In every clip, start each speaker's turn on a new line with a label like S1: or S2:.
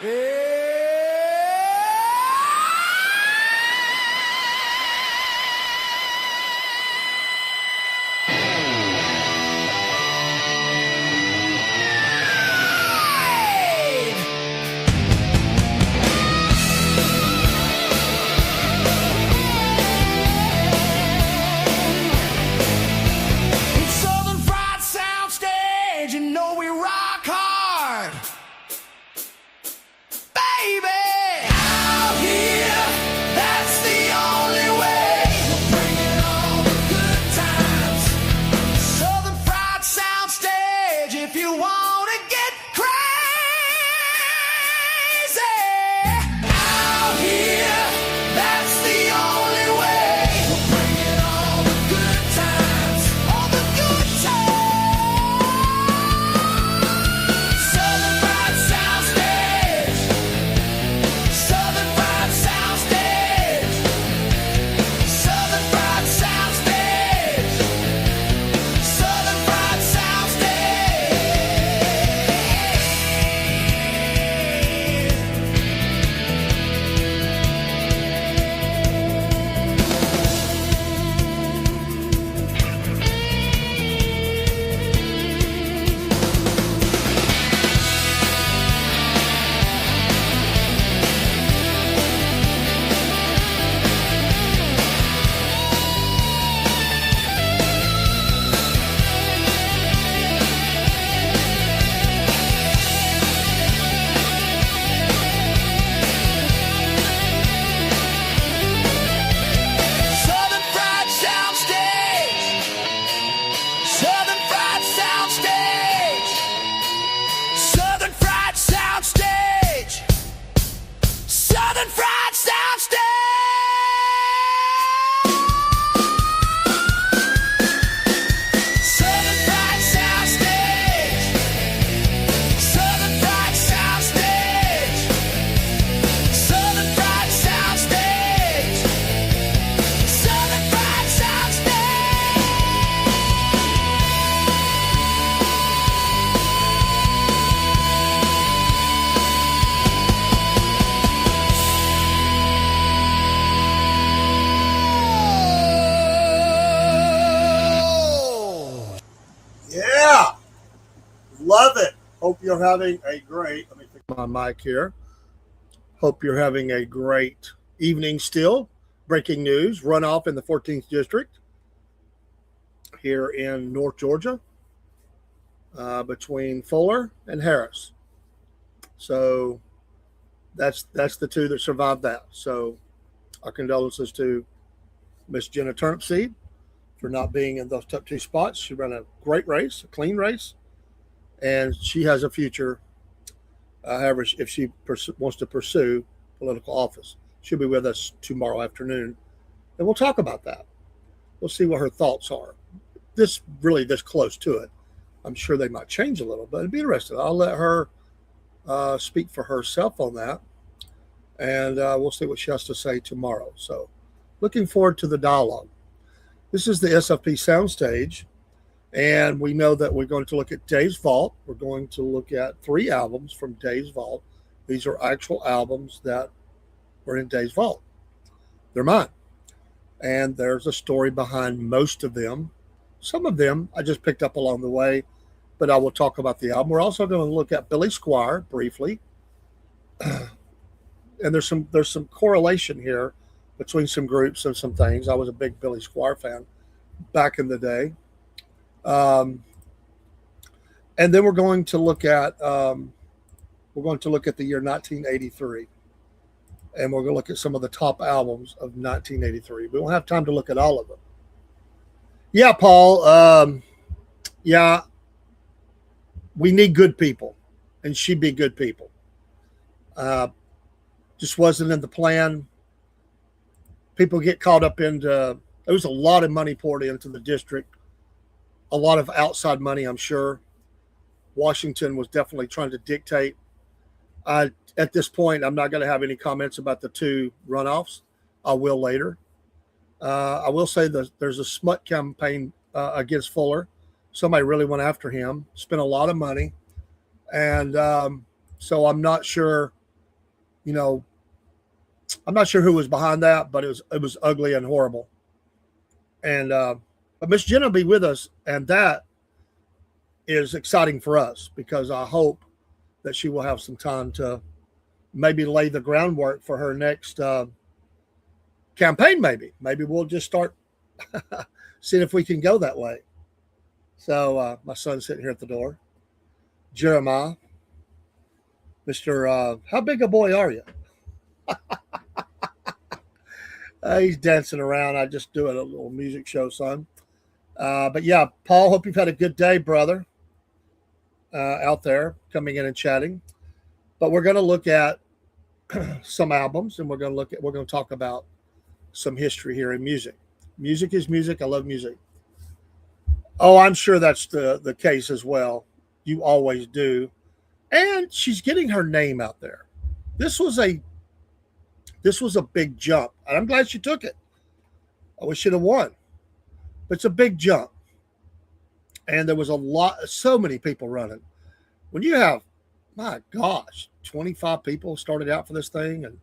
S1: Southern Fried Soundstage, you know we rock hard. Baby, out here, that's the only way. We're bringing all the good times. Southern Fried Soundstage, if you want to get crazy. Out here, that's the only way. We're bringing all the good times. All the good times. Southern Fried Soundstage. Southern Fried Soundstage. Southern Fried Soundstage. Southern Fried Southern Fried Soundstage. Southern Fried Soundstage. Southern Fried Soundstage. Southern Fried Soundstage. Southern Fried Soundstage. Southern Fried Soundstage. Southern Fried Soundstage. Southern Fried Soundstage.
S2: Yeah, love it. Hope you're having a great, let me fix my mic here. Hope you're having a great evening still. Breaking news, runoff in the 14th district here in North Georgia between Fuller and Harris. So that's the two that survived that. So our condolences to Miss Jenna Turnipseed for not being in those top two spots. She ran a great race, a clean race, and she has a future. However, if she wants to pursue political office, she'll be with us tomorrow afternoon, and we'll talk about that. We'll see what her thoughts are. This close to it. I'm sure they might change a little, but it'd be interesting. I'll let her speak for herself on that, and we'll see what she has to say tomorrow. So looking forward to the dialogue. This is the SFP Soundstage, and we know that we're going to look at Dave's Vault. We're going to look at 3 albums from Dave's Vault. These are actual albums that were in Dave's Vault. They're mine. And there's a story behind most of them. Some of them I just picked up along the way, but I will talk about the album. We're also going to look at Billy Squire briefly. And there's some correlation here between some groups and some things. I was a big Billy Squire fan back in the day. And then we're going to look at the year 1983, and we're going to look at some of the top albums of 1983. We won't have time to look at all of them. Yeah, Paul. Yeah, we need good people, and she'd be good people. Just wasn't in the plan. People get caught up into, there was a lot of money poured into the district, a lot of outside money, I'm sure. Washington was definitely trying to dictate. At this point, I'm not going to have any comments about the 2 runoffs. I will later. I will say that there's a smut campaign against Fuller. Somebody really went after him, spent a lot of money. And so I'm not sure you know, I'm not sure who was behind that, but it was ugly and horrible. And but Miss Jenna will be with us, and that is exciting for us because I hope that she will have some time to maybe lay the groundwork for her next campaign. Maybe we'll just start seeing if we can go that way. So my son's sitting here at the door. Jeremiah, Mr. How big a boy are you? He's dancing around. I just do a little music show, son. But yeah, Paul, hope you've had a good day, brother, out there coming in and chatting. But we're going to look at some albums, and we're going to talk about some history here in music. Music is music. I love music. Oh, I'm sure that's the case as well. You always do. And she's getting her name out there. This was a big jump, and I'm glad she took it. I wish she'd have won, but it's a big jump. And there was so many people running. When you have, my gosh, 25 people started out for this thing, and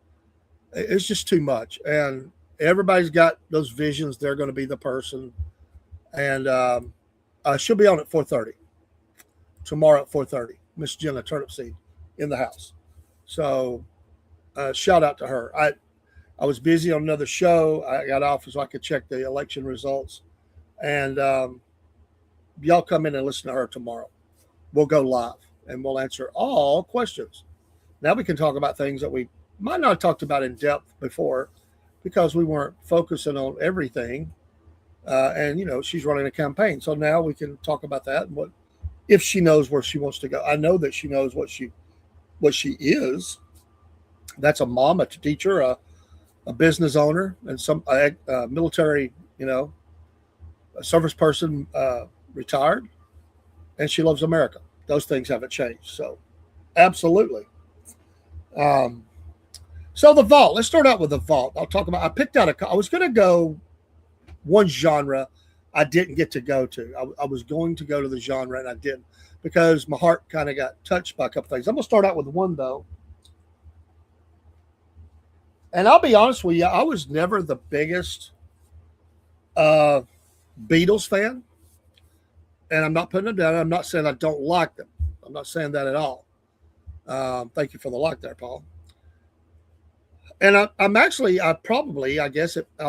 S2: it's just too much. And everybody's got those visions. They're going to be the person. And she'll be on at 4:30 tomorrow at 4:30. Miss Jenna Turnipseed in the house. So shout out to her. I was busy on another show. I got off so I could check the election results. And y'all come in and listen to her tomorrow. We'll go live and we'll answer all questions. Now we can talk about things that we might not have talked about in depth before because we weren't focusing on everything. And, you know, she's running a campaign. So now we can talk about that and what if she knows where she wants to go. I know that she knows what she is. That's a mom, a teacher, a business owner, and some military, you know, a service person, retired, and she loves America. Those things haven't changed. So absolutely. So the vault, let's start out with the vault. I picked out I was going to go one genre I didn't get to go to. I was going to go to the genre and I didn't because my heart kind of got touched by a couple things. I'm going to start out with one though. And I'll be honest with you, I was never the biggest Beatles fan. And I'm not putting them down. I'm not saying I don't like them. I'm not saying that at all. Thank you for the like there, Paul. And I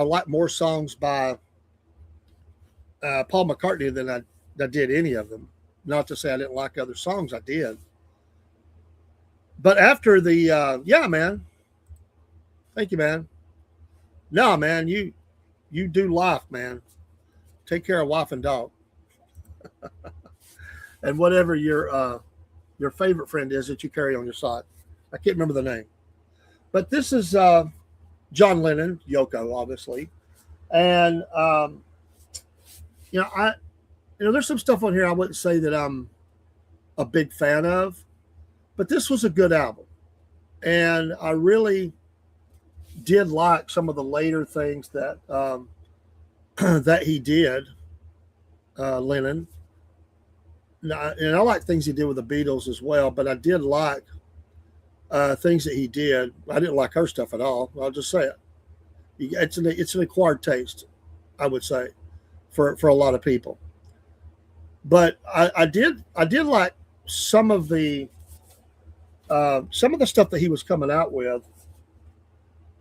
S2: like more songs by Paul McCartney than I did any of them. Not to say I didn't like other songs, I did. But after the, yeah, man. Thank you, man. No, man, you do life, man. Take care of wife and dog. And whatever your favorite friend is that you carry on your side. I can't remember the name. But this is John Lennon, Yoko, obviously. And there's some stuff on here I wouldn't say that I'm a big fan of, but this was a good album. And I really did like some of the later things that that he did, Lennon. And I like things he did with the Beatles as well, but I did like things that he did. I didn't like her stuff at all. I'll just say it. It's an acquired taste, I would say, for a lot of people. But I did like some of the stuff that he was coming out with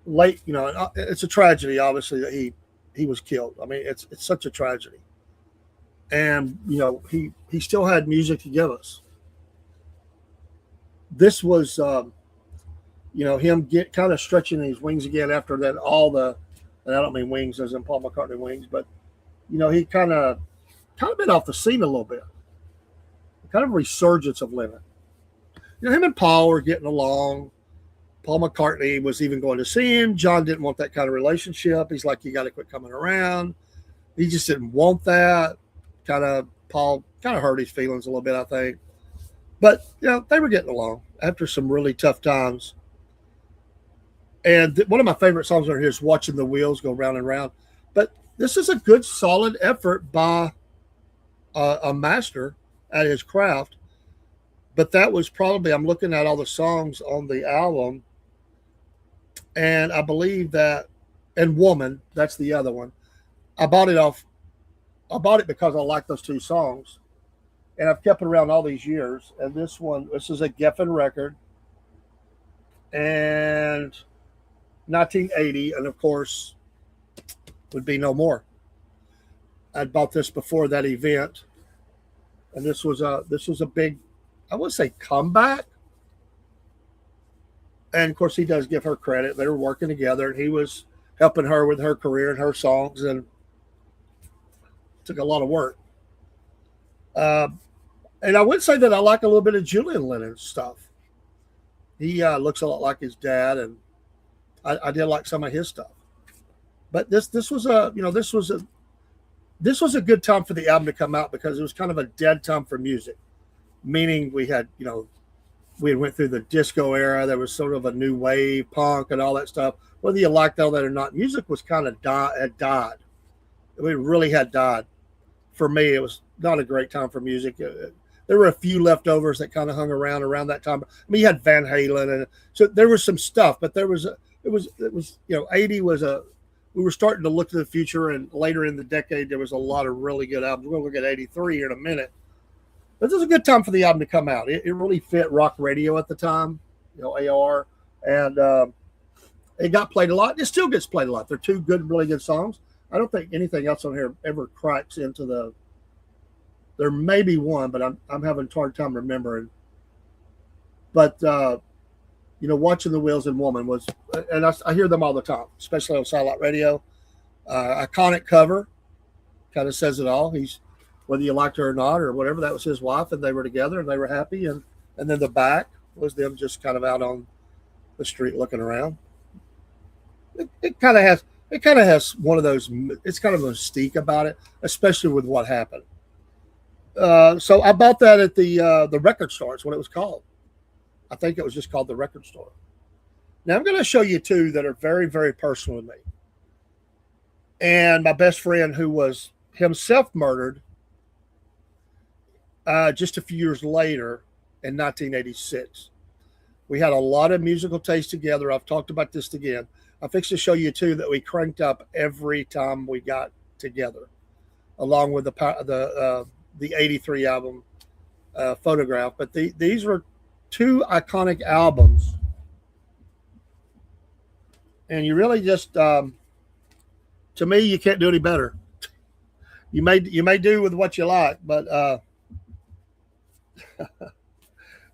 S2: late. You know, it's a tragedy, obviously, that he was killed. I mean, it's such a tragedy. And you know, he still had music to give us. This was him get kind of stretching his wings again after that. And I don't mean wings as in Paul McCartney wings, but you know, he kind of been off the scene a little bit. Kind of a resurgence of Lennon. You know, him and Paul were getting along. Paul McCartney was even going to see him. John didn't want that kind of relationship. He's like, you got to quit coming around. He just didn't want that. Paul kind of hurt his feelings a little bit, I think. But, you know, they were getting along after some really tough times. And one of my favorite songs on here is Watching the Wheels Go Round and Round. But this is a good, solid effort by a master at his craft. But that was probably, I'm looking at all the songs on the album, And I believe that, and Woman, that's the other one. I bought it off. I bought it because I like those two songs, and I've kept it around all these years. And this is a Geffen record, and 1980, and of course, would be No More. I'd bought this before that event, and this was a big, I would say, comeback. And of course, he does give her credit. They were working together, and he was helping her with her career and her songs, and it took a lot of work. Uh, and I would say that I like a little bit of Julian Lennon's stuff. He looks a lot like his dad, and I did like some of his stuff. But this was a this was a good time for the album to come out because it was kind of a dead time for music. Meaning we had went through the disco era. There was sort of a new wave, punk, and all that stuff. Whether you liked all that or not, music was kind of had died. It really had died. For me, it was not a great time for music. There were a few leftovers that kind of hung around that time. I mean, you had Van Halen, and so there was some stuff, but it was 80 was we were starting to look to the future, and later in the decade there was a lot of really good albums. We're going to look at 83 here in a minute. But this was a good time for the album to come out. It really fit rock radio at the time, AOR, and it got played a lot. It still gets played a lot. They're two really good songs. I don't think anything else on here ever cracks into the. There may be one, but I'm having a hard time remembering. But Watching the Wheels and Woman was, and I hear them all the time, especially on satellite radio. Iconic cover, kind of says it all. He's whether you liked her or not or whatever. That was his wife, and they were together and they were happy. And then the back was them just kind of out on the street looking around. It kind of has one of those. It's kind of a mystique about it, especially with what happened. So I bought that at the record store. It's what it was called. I think it was just called the record store. Now I'm going to show you two that are very, very personal to me. And my best friend, who was himself murdered just a few years later in 1986. We had a lot of musical taste together. I've talked about this again. I'm fixing to show you two that we cranked up every time we got together, along with the 83 album Photograph. But these were two iconic albums, and you really just to me, you can't do any better. You may do with what you like, but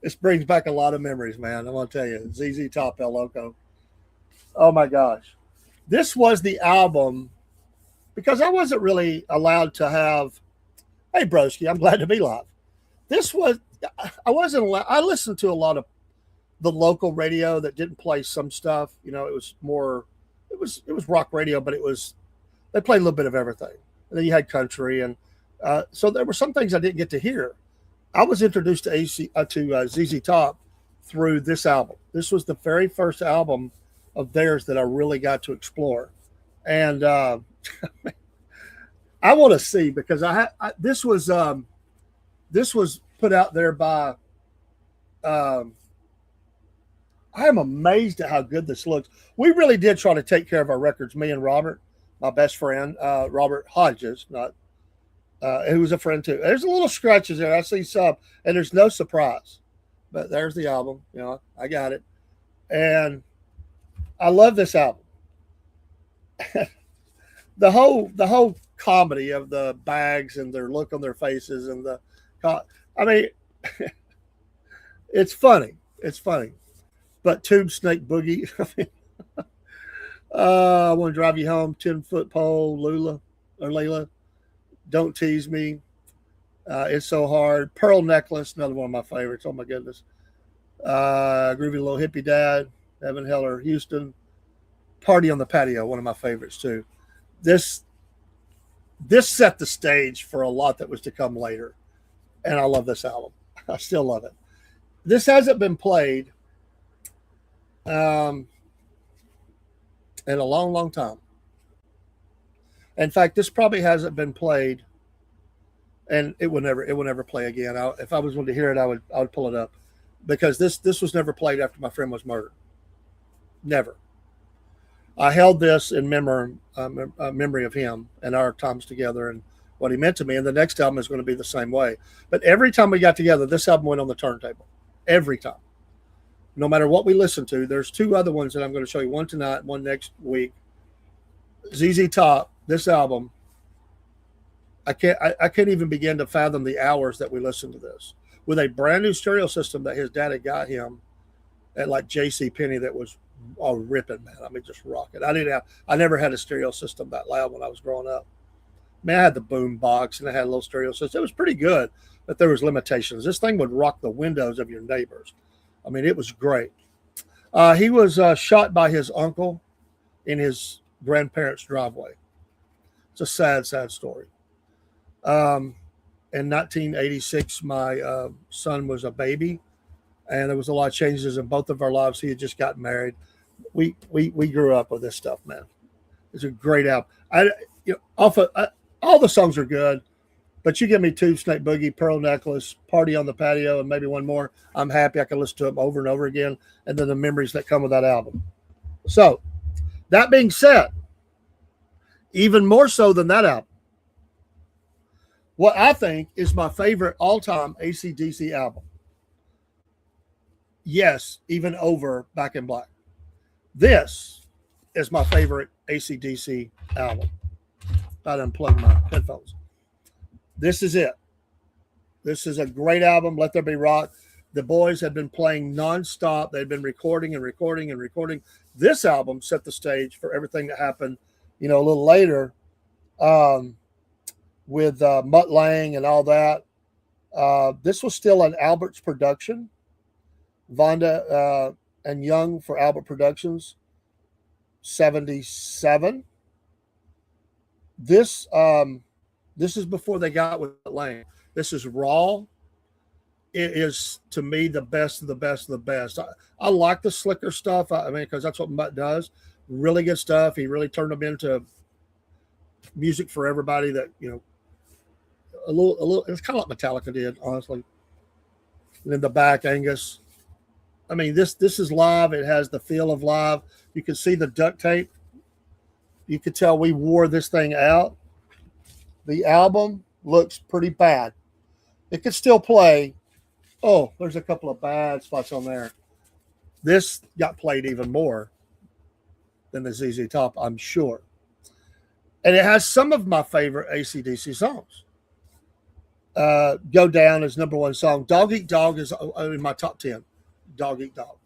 S2: this brings back a lot of memories, man. I want to tell you, ZZ Top, El Loco. Oh my gosh, this was the album because I wasn't really allowed to have. Hey, broski, I'm glad to be live. I wasn't allowed. I listened to a lot of the local radio that didn't play some stuff. It was more. It was rock radio, but they played a little bit of everything. And then you had country, and so there were some things I didn't get to hear. I was introduced to ZZ Top through this album. This was the very first album of theirs that I really got to explore, and I want to see because this was put out there by. I am amazed at how good this looks. We really did try to take care of our records. Me and Robert, my best friend, Robert Hodges, who was a friend too. There's a little scratches there. I see some, and there's no surprise. But there's the album. I got it, and I love this album. the whole comedy of the bags and their look on their faces and it's funny. It's funny. But Tube Snake Boogie. I want to drive you home. 10-foot pole, Layla. Don't tease me. It's so hard. Pearl Necklace, another one of my favorites. Oh my goodness. Groovy Little Hippie Dad, Evan Heller, Houston. Party on the Patio, one of my favorites too. This set the stage for a lot that was to come later. And I love this album. I still love it. This hasn't been played in a long, long time. In fact, this probably hasn't been played, and it will never play again. If I was going to hear it, I would pull it up, because this was never played after my friend was murdered. Never. I held this in memory of him and our times together and what he meant to me. And the next album is going to be the same way. But every time we got together, this album went on the turntable. Every time. No matter what we listen to, there's two other ones that I'm going to show you. One tonight, one next week. ZZ Top, this album, I can't even begin to fathom the hours that we listened to this. With a brand new stereo system that his dad had got him at like J.C. Penney that was all ripping, man. I mean, just rocking. I never had a stereo system that loud when I was growing up. Man, I had the boom box and I had a little stereo system. It was pretty good, but there was limitations. This thing would rock the windows of your neighbors. I mean, it was great. He was shot by his uncle in his grandparents' driveway. It's a sad, sad story. In 1986, my son was a baby, and there was a lot of changes in both of our lives. He had just gotten married. We grew up with this stuff, man. It's a great album. All the songs are good, but you give me Tube Snake Boogie, Pearl Necklace, Party on the Patio, and maybe one more. I'm happy. I can listen to them over and over again, and then the memories that come with that album. So, that being said, even more so than that album, what I think is my favorite all-time AC/DC album. Yes, even over Back in Black. This is my favorite AC/DC album. I unplugged my headphones. This is it. This is a great album. Let There Be Rock. The boys had been playing nonstop. They'd been recording and recording and recording. This album set the stage for everything that happened, a little later with Mutt Lange and all that. This was still an Albert's production. Vonda and Young for Albert Productions, 77. This is before they got with Lange. This is raw. It is, to me, the best of the best of the best. I like the slicker stuff. Because that's what Mutt does. Really good stuff. He really turned them into music for everybody. That a little. It's kind of like Metallica did, honestly. And in the back, Angus. I mean, this is live. It has the feel of live. You can see the duct tape. You could tell we wore this thing out. The album looks pretty bad. It could still play. Oh, there's a couple of bad spots on there. This got played even more than the ZZ Top, I'm sure. And it has some of my favorite AC/DC songs. Go Down is number one song. Dog Eat Dog is in my top 10. Dog Eat Dog.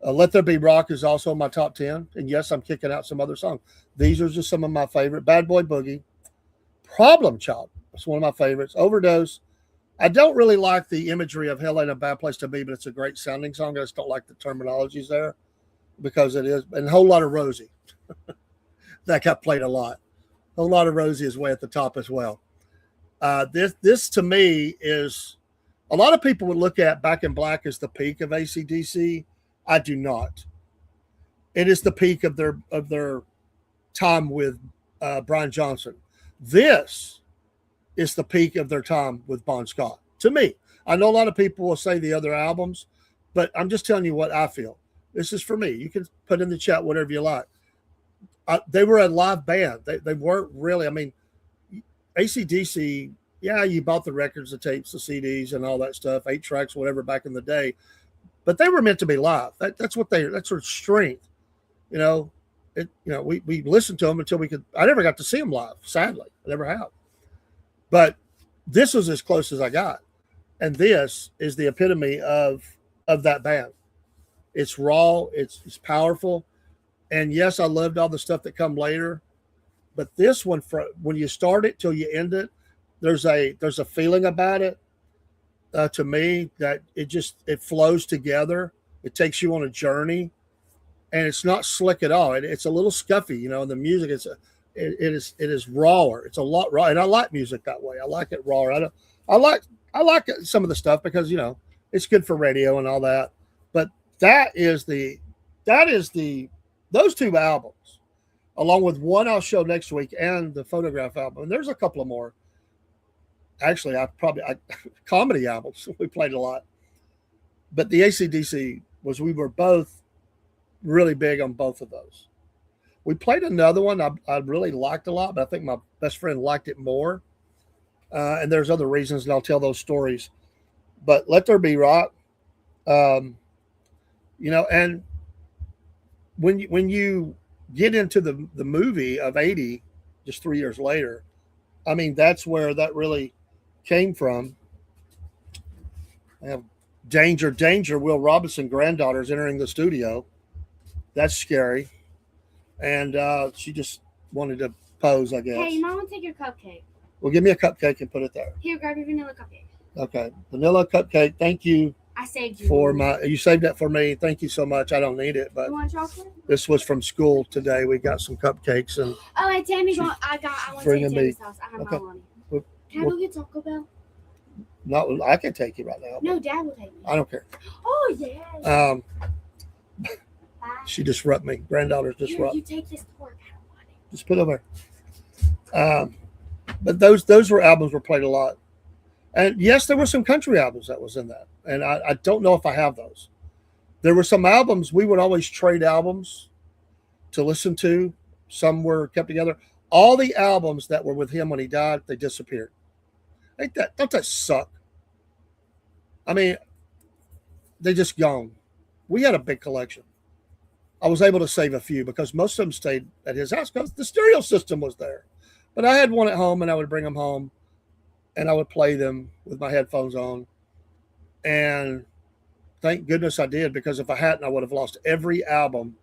S2: Let There Be Rock is also in my top 10. And yes, I'm kicking out some other songs. These are just some of my favorite. Bad Boy Boogie. Problem Child. It's one of my favorites. Overdose. I don't really like the imagery of Hell Ain't a Bad Place to Be, but it's a great sounding song. I just don't like the terminologies there because it is. And a Whole Lot of Rosie. That got played a lot. A Whole Lot of Rosie is way at the top as well. This to me is, a lot of people would look at Back in Black as the peak of AC/DC. I do not. It is the peak of their time with Brian Johnson. This is the peak of their time with Bon Scott. To me, I know a lot of people will say the other albums, but I'm just telling you what I feel. This is for me. You can put in the chat whatever you like. They were a live band. They weren't really. AC/DC, yeah, you bought the records, the tapes, the CDs, and all that stuff, 8 tracks, whatever, back in the day. But they were meant to be live. That's their strength. We listened to them until we could. I never got to see them live, sadly. I never have. But this was as close as I got. And this is the epitome of that band. It's raw. It's powerful. And yes, I loved all the stuff that come later. But this one, when you start it till you end it, there's a feeling about it to me that it flows together. It takes you on a journey, and it's not slick at all. It's a little scuffy, and the music it is rawer. It's a lot raw, and I like music that way. I like it rawer. I like some of the stuff because it's good for radio and all that. But those two albums, along with one I'll show next week and the Photograph album. And there's a couple of more. Actually, comedy albums. We played a lot. But the AC/DC we were both really big on both of those. We played another one I really liked a lot, but I think my best friend liked it more. And there's other reasons, and I'll tell those stories. But Let There Be Rock, um, and when you get into the movie of '80, just 3 years later, I mean that's where that really came from. I have Danger, Danger. Will Robinson granddaughter's entering the studio. That's scary, and she just wanted to pose, I guess.
S3: Hey, you might want to take your cupcake.
S2: Well, give me a cupcake and put it there.
S3: Here, grab your vanilla cupcake.
S2: Okay, vanilla cupcake. Thank you
S3: I saved you.
S2: for my. You saved that for me. Thank you so much. I don't need it, but
S3: You want chocolate?
S2: this was from school today. We got some cupcakes and
S3: Oh, hey, Tammy's on. I want to
S2: bringing
S3: take
S2: me-
S3: Tammy's house. I have
S2: Okay.
S3: my money.
S2: Well-
S3: Can I go get Taco Bell?
S2: not. I can take you right now.
S3: No, Dad will take me.
S2: I don't care.
S3: Oh, yes.
S2: Um,
S3: Bye.
S2: she disrupt me. Granddaughter's
S3: Here,
S2: disrupt.
S3: you take this pork. I don't want it.
S2: Just put it over there. But those were albums were played a lot. And yes, there were some country albums that was in that. And I don't know if I have those. There were some albums, we would always trade albums to listen to. Some were kept together. All the albums that were with him when he died, they disappeared. Don't that suck? I mean, they just gone. We had a big collection. I was able to save a few because most of them stayed at his house because the stereo system was there. But I had one at home, and I would bring them home, and I would play them with my headphones on. And thank goodness I did, because if I hadn't, I would have lost every album.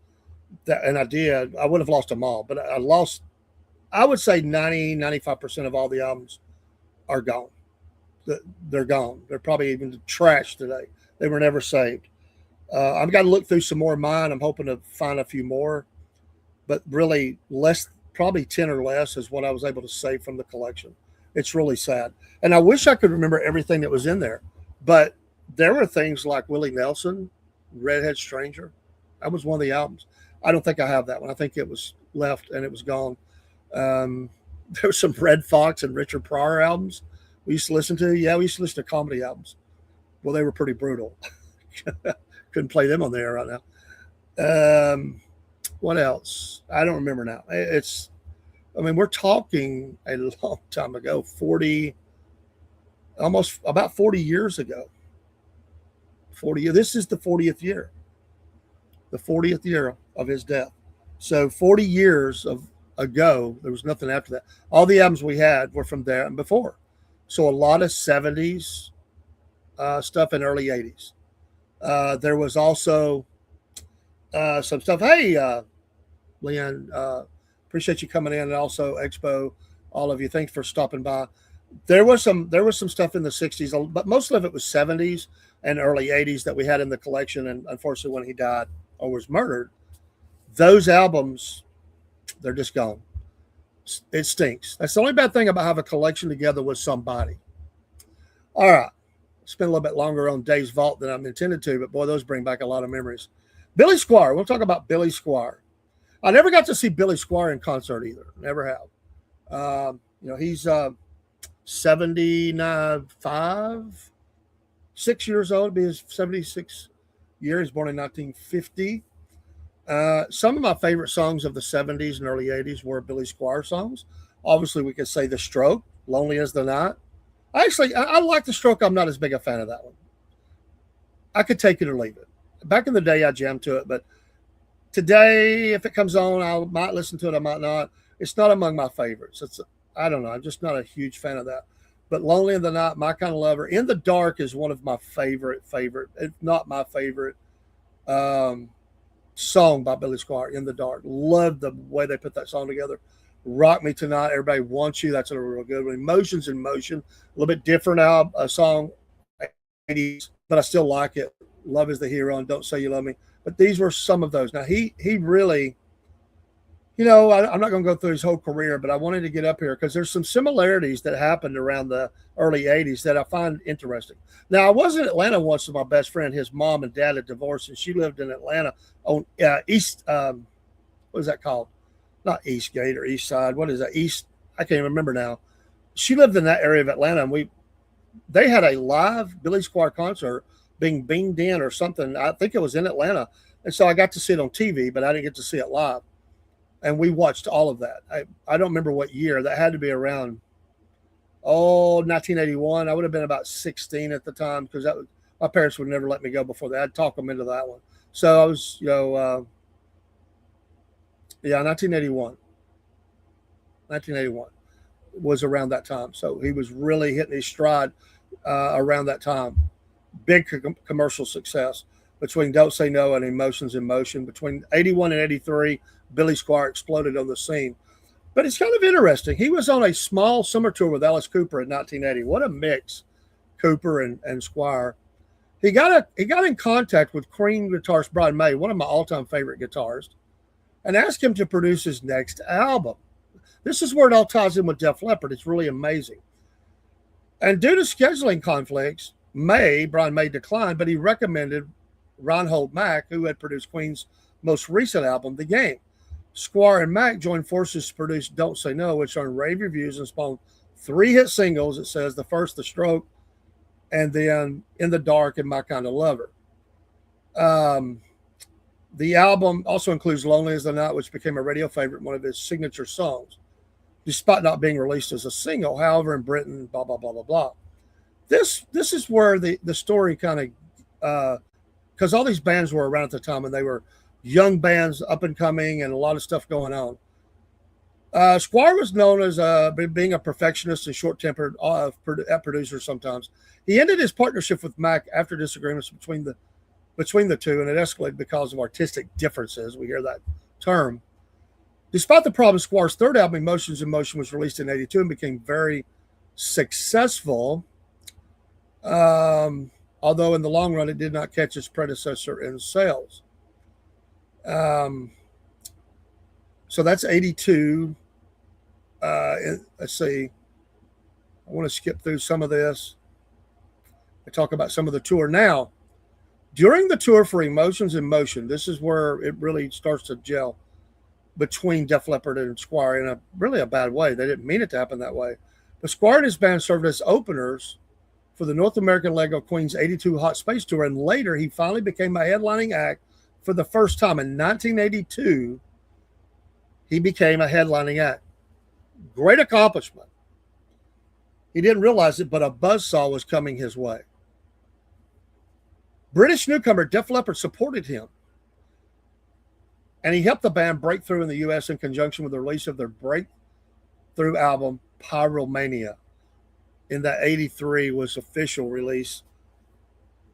S2: And I did. I would have lost them all. But I lost, I would say 95% of all the albums are gone. They're gone. They're probably even trash today. They were never saved. I've got to look through some more of mine. I'm hoping to find a few more. But really, probably 10 or less is what I was able to save from the collection. It's really sad. And I wish I could remember everything that was in there. But there were things like Willie Nelson, Redhead Stranger. That was one of the albums. I don't think I have that one. I think it was left and it was gone. There was some Red Fox and Richard Pryor albums we used to listen to. Yeah, we used to listen to comedy albums. Well, they were pretty brutal. Couldn't play them on the air right now. What else? I don't remember now. We're talking a long time ago, almost about 40 years ago. 40. This is the 40th year. The 40th year of his death. So 40 years ago, there was nothing after that. All the albums we had were from there and before. So a lot of 70s stuff and early 80s. There was also some stuff. Hey, Leanne, appreciate you coming in, and also Expo, all of you. Thanks for stopping by. There was some stuff in the 60s, but most of it was 70s and early 80s that we had in the collection. And unfortunately, when he died or was murdered, those albums, they're just gone. It stinks. That's the only bad thing about having a collection together with somebody. All right. Spent a little bit longer on Dave's Vault than I'm intended to, but boy, those bring back a lot of memories. Billy Squire. We'll talk about Billy Squire. I never got to see Billy Squire in concert either. Never have. He's 75, 6 years old. It'll be his 76th year. He's born in 1950. Some of my favorite songs of the 70s and early 80s were Billy Squire songs. Obviously, we could say The Stroke, Lonely as the Night. I like The Stroke. I'm not as big a fan of that one. I could take it or leave it. Back in the day, I jammed to it, but today, if it comes on, I might listen to it. I might not. It's not among my favorites. I don't know. I'm just not a huge fan of that. But Lonely in the Night, My Kind of Lover, In the Dark is one of my favorite, if not my favorite, song by Billy Squire, In the Dark. Love the way they put that song together. Rock Me Tonight, Everybody Wants You. That's a real good one. Emotions in Motion, a little bit different now, a song, 80s, but I still like it. Love is the Hero and Don't Say You Love Me. But these were some of those. Now, he really, I'm not going to go through his whole career, but I wanted to get up here because there's some similarities that happened around the early 80s that I find interesting. Now, I was in Atlanta once with my best friend. His mom and dad had divorced, and she lived in Atlanta on East, what is that called? Not Eastgate or East Side. What is that? East, I can't remember now. She lived in that area of Atlanta, and they had a live Billy Squire concert being beamed in or something. I think it was in Atlanta. And so I got to see it on TV, but I didn't get to see it live. And we watched all of that. I don't remember what year. That had to be around, 1981. I would have been about 16 at the time because my parents would never let me go before that. I'd talk them into that one. So I was, 1981. 1981 was around that time. So he was really hitting his stride around that time. Big commercial success between Don't Say No and Emotions in Motion. Between 81 and 83, Billy Squire exploded on the scene. But it's kind of interesting. He was on a small summer tour with Alice Cooper in 1980. What a mix, Cooper and Squire. He got in contact with Queen guitarist Brian May, one of my all-time favorite guitarists, and asked him to produce his next album. This is where it all ties in with Def Leppard. It's really amazing. And due to scheduling conflicts, Brian May declined, but he recommended Reinhold Mack, who had produced Queen's most recent album, The Game. Squire and Mack joined forces to produce Don't Say No, which earned rave reviews and spawned 3 hit singles. It says the first, The Stroke, and then In the Dark and My Kind of Lover. The album also includes Lonely as the Night, which became a radio favorite, one of his signature songs, despite not being released as a single. However, in Britain, blah, blah, blah, blah, blah. This is where the story kind of, because all these bands were around at the time and they were young bands, up and coming, and a lot of stuff going on. Squire was known as being a perfectionist and short-tempered producer sometimes. He ended his partnership with Mack after disagreements between the two, and it escalated because of artistic differences. We hear that term. Despite the problem, Squire's third album, Emotions in Motion, was released in 82 and became very successful. Although in the long run, it did not catch its predecessor in sales. So that's 82. Let's see. I want to skip through some of this. I talk about some of the tour now. During the tour for Emotions in Motion, this is where it really starts to gel between Def Leppard and Squire in a bad way. They didn't mean it to happen that way. But Squire and his band served as openers for the North American leg of Queen's 82 Hot Space Tour, and later he finally became a headlining act for the first time. In 1982, he became a headlining act. Great accomplishment. He didn't realize it, but a buzzsaw was coming his way. British newcomer Def Leppard supported him, and he helped the band break through in the U.S. in conjunction with the release of their breakthrough album, Pyromania. In that 83 was official release.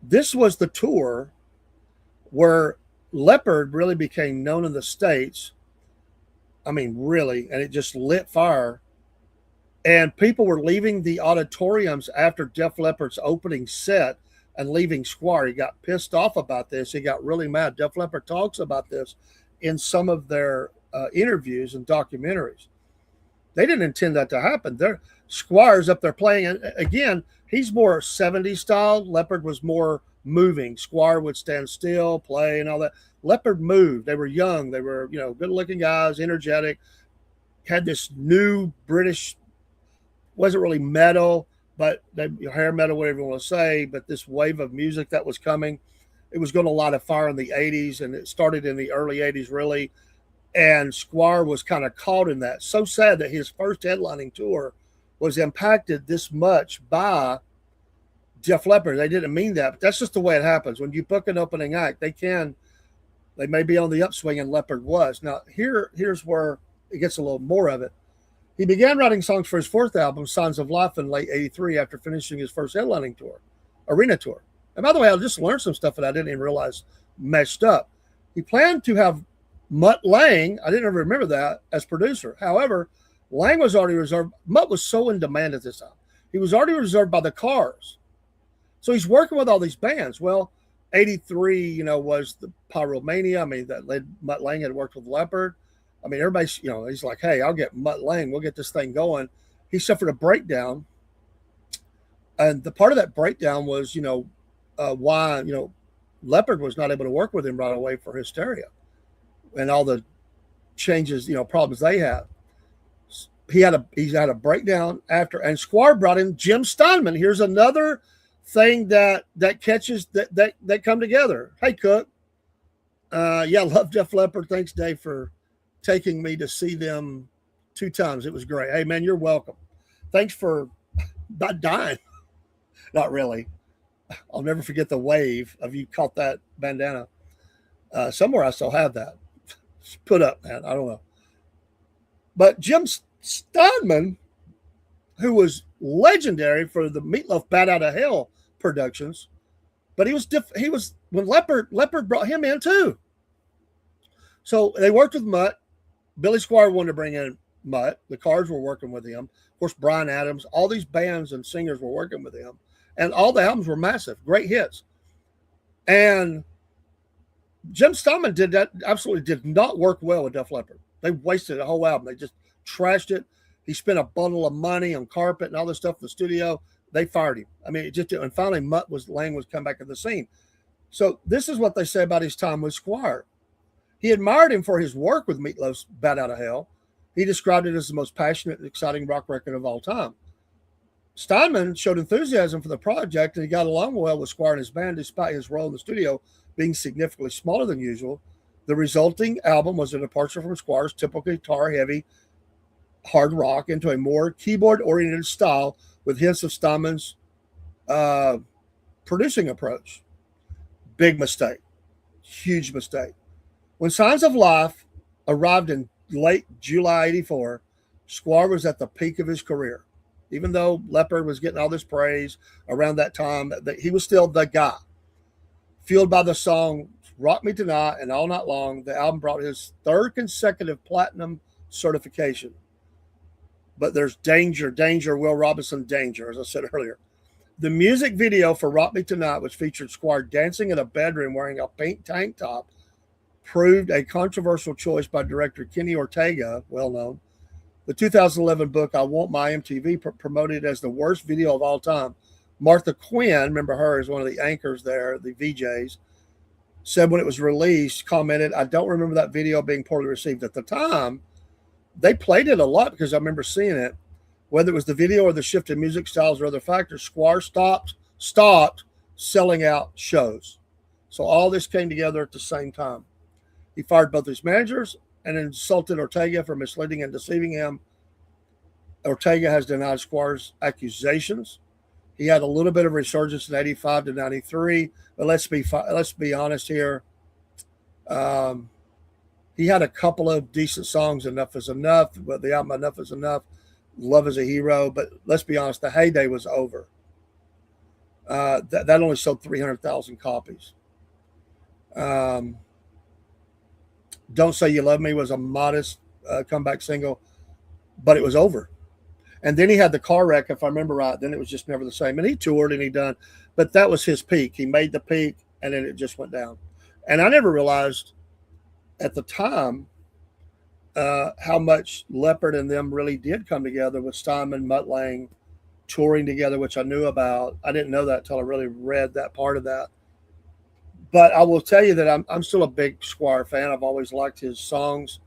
S2: This was the tour where Leppard really became known in the States. I mean, really, and it just lit fire. And people were leaving the auditoriums after Def Leppard's opening set and leaving Squire. He got pissed off about this. He got really mad. Def Leppard talks about this in some of their interviews and documentaries. They didn't intend that to happen. Squire's up there playing. And again, he's more 70s style. Leppard was more moving. Squire would stand still, play, and all that. Leppard moved. They were young. They were, good-looking guys, energetic, had this new British, wasn't really metal, but hair metal, whatever you want to say, but this wave of music that was coming. It was going to light a fire in the 80s, and it started in the early 80s, really. And Squire was kind of caught in that. So sad that his first headlining tour was impacted this much by Def Leppard. They didn't mean that, but that's just the way it happens. When you book an opening act, they may be on the upswing, and Leppard was. Now, here's where it gets a little more of it. He began writing songs for his fourth album, Signs of Life, in late 83 after finishing his first headlining tour, arena tour. And by the way, I just learned some stuff that I didn't even realize meshed up. He planned to have Mutt Lange, I didn't ever remember that, as producer. However, Lange was already reserved. Mutt was so in demand at this time. He was already reserved by the Cars. So he's working with all these bands. Well, 83, was the Pyromania. I mean, that led Mutt Lange had worked with Leppard. I mean, everybody's, he's like, hey, I'll get Mutt Lange. We'll get this thing going. He suffered a breakdown. And the part of that breakdown was, why, Leppard was not able to work with him right away for Hysteria and all the changes, problems they had. He's had a breakdown after, and Squire brought in Jim Steinman. Here's another thing that catches that come together. Hey, Cook. Love Def Leppard. Thanks, Dave, for taking me to see them 2 times. It was great. Hey, man, you're welcome. Thanks for not dying. Not really. I'll never forget the wave of you caught that bandana. Somewhere I still have that. Put up, man. I don't know. But Jim Steinman, who was legendary for the Meatloaf Bat Out of Hell productions, but he was when Leopard brought him in too. So they worked with Mutt. Billy Squire wanted to bring in Mutt. The Cards were working with him. Of course, Bryan Adams, all these bands and singers were working with him. And all the albums were massive, great hits. And Jim Steinman absolutely did not work well with Def Leppard. They wasted a whole album. They just trashed it. He spent a bundle of money on carpet and all this stuff in the studio. They fired him. I mean, it just did. And finally, Lang was come back in the scene. So this is what they say about his time with Squire. He admired him for his work with Meatloaf's Bat Out of Hell. He described it as the most passionate and exciting rock record of all time. Steinman showed enthusiasm for the project, and he got along well with Squire and his band, despite his role in the studio being significantly smaller than usual. The resulting album was a departure from Squire's typical guitar-heavy hard rock into a more keyboard-oriented style with hints of Steinman's producing approach. Big mistake. Huge mistake. When Signs of Life arrived in late July 84, Squire was at the peak of his career. Even though Leopard was getting all this praise around that time, he was still the guy. Fueled by the song Rock Me Tonight and All Night Long, the album brought his 3rd consecutive platinum certification. But there's danger, Will Robinson, danger, as I said earlier. The music video for Rock Me Tonight, which featured Squire dancing in a bedroom wearing a pink tank top, proved a controversial choice by director Kenny Ortega, well known. The 2011 book, I Want My MTV, promoted it as the worst video of all time. Martha Quinn, remember her as one of the anchors there, the VJs, said when it was released, commented, I don't remember that video being poorly received. At the time, they played it a lot because I remember seeing it. Whether it was the video or the shift in music styles or other factors, Squire stopped selling out shows. So all this came together at the same time. He fired both his managers and insulted Ortega for misleading and deceiving him. Ortega has denied Squire's accusations. He had a little bit of resurgence in 85 to 93, but let's be honest here. He had a couple of decent songs, Enough is Enough, but the album Enough is Enough, Love is a Hero, but let's be honest, the heyday was over. That only sold 300,000 copies. Don't Say You Love Me was a modest comeback single, but it was over. And then he had the car wreck, if I remember right. Then it was just never the same. And he toured and he done, but that was his peak. He made the peak, and then it just went down. And I never realized at the time how much Leopard and them really did come together with Steinman, Mutt Lange touring together, which I knew about. I didn't know that until I really read that part of that. But I will tell you that I'm still a big Squire fan. I've always liked his songs,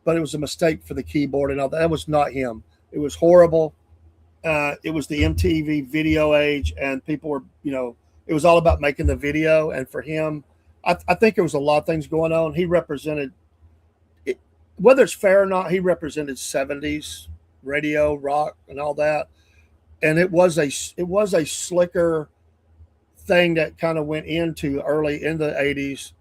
S2: but it was a mistake for the keyboard and all that. That was not him. It was horrible. It was the MTV video age, and people were, it was all about making the video. And for him, I think there was a lot of things going on. He represented, whether it's fair or not, he represented 70s radio, rock, and all that. And it was a slicker thing that kind of went into early in the 80s